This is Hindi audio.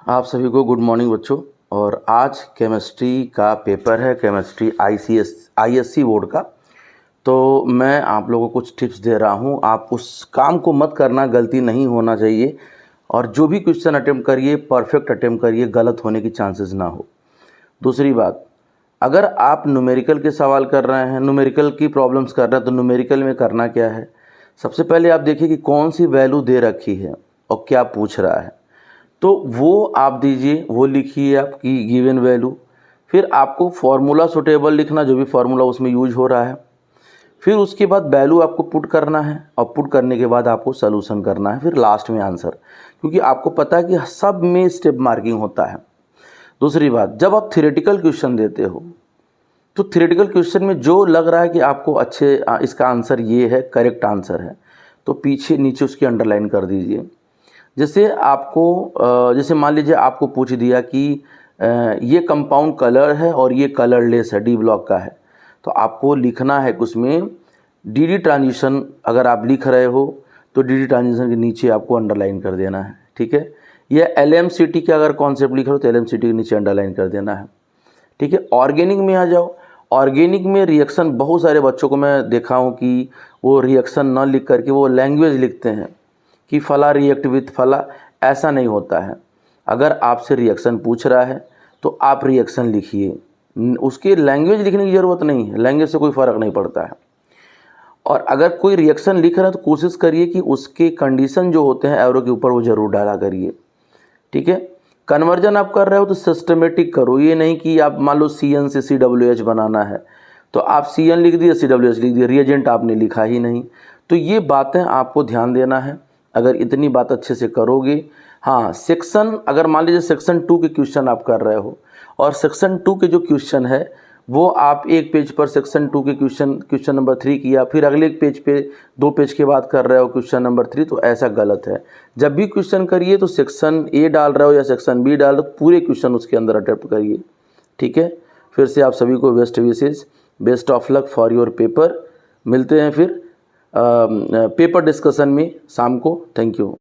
आप सभी को गुड मॉर्निंग बच्चों। और आज केमिस्ट्री का पेपर है, केमिस्ट्री आईएससी बोर्ड का। तो मैं आप लोगों को कुछ टिप्स दे रहा हूँ। आप उस काम को मत करना, गलती नहीं होना चाहिए। और जो भी क्वेश्चन अटेम्प्ट करिए परफेक्ट अटेम्प्ट करिए, गलत होने की चांसेस ना हो। दूसरी बात, अगर आप न्यूमेरिकल के सवाल कर रहे हैं, न्यूमेरिकल की प्रॉब्लम्स कर रहे हैं, तो न्यूमेरिकल में करना क्या है, सबसे पहले आप देखिए कि कौन सी वैल्यू दे रखी है और क्या पूछ रहा है। तो वो आप दीजिए, वो लिखिए आपकी गिवन वैल्यू। फिर आपको फार्मूला सुटेबल लिखना, जो भी फार्मूला उसमें यूज हो रहा है। फिर उसके बाद वैल्यू आपको पुट करना है और पुट करने के बाद आपको सॉल्यूशन करना है, फिर लास्ट में आंसर। क्योंकि आपको पता है कि सब में स्टेप मार्किंग होता है। दूसरी बात, जब आप थ्योरेटिकल क्वेश्चन देते हो तो थ्योरेटिकल क्वेश्चन में जो लग रहा है कि आपको अच्छे इसका आंसर ये है, करेक्ट आंसर है, तो पीछे नीचे उसकी अंडरलाइन कर दीजिए। जैसे मान लीजिए आपको पूछ दिया कि ये कंपाउंड कलर है और ये कलरलेस है, डी ब्लॉक का है, तो आपको लिखना है उसमें डी ट्रांजिशन। अगर आप लिख रहे हो तो डी ट्रांजिशन के नीचे आपको अंडरलाइन कर देना है, ठीक है। या LMCT का अगर कॉन्सेप्ट लिख रहे हो तो LMCT के नीचे अंडरलाइन कर देना है, ठीक है। ऑर्गेनिक में आ जाओ। ऑर्गेनिक में रिएक्शन, बहुत सारे बच्चों को मैं देखा हूँ कि वो रिएक्शन न लिख करके वो लैंग्वेज लिखते हैं कि फला रिएक्ट विथ फला। ऐसा नहीं होता है। अगर आपसे रिएक्शन पूछ रहा है तो आप रिएक्शन लिखिए, उसकी लैंग्वेज लिखने की ज़रूरत नहीं है, लैंग्वेज से कोई फ़र्क नहीं पड़ता है। और अगर कोई रिएक्शन लिख रहा है तो कोशिश करिए कि उसके कंडीशन जो होते हैं एरो के ऊपर वो ज़रूर डाला करिए, ठीक है। कन्वर्जन आप कर रहे हो तो सिस्टमेटिक करो, ये नहीं कि आप मान लो CN से CWH बनाना है तो आप CN लिख दिए, CWH लिख दिए, रिएजेंट आपने लिखा ही नहीं। तो ये बातें आपको ध्यान देना है। अगर इतनी बात अच्छे से करोगे, हाँ, सेक्शन, अगर मान लीजिए सेक्शन 2 के क्वेश्चन आप कर रहे हो और सेक्शन 2 के जो क्वेश्चन है वो आप एक पेज पर सेक्शन 2 के क्वेश्चन नंबर 3 किया, फिर अगले पेज पे 2 पेज के बाद कर रहे हो क्वेश्चन नंबर 3, तो ऐसा गलत है। जब भी क्वेश्चन करिए तो सेक्शन A डाल रहे हो या सेक्शन B डाल रहे हो, पूरे क्वेश्चन उसके अंदर अटेम्प्ट करिए, ठीक है। फिर से आप सभी को best wishes, best of luck for your paper. मिलते हैं फिर पेपर डिस्कशन में शाम को। Thank you.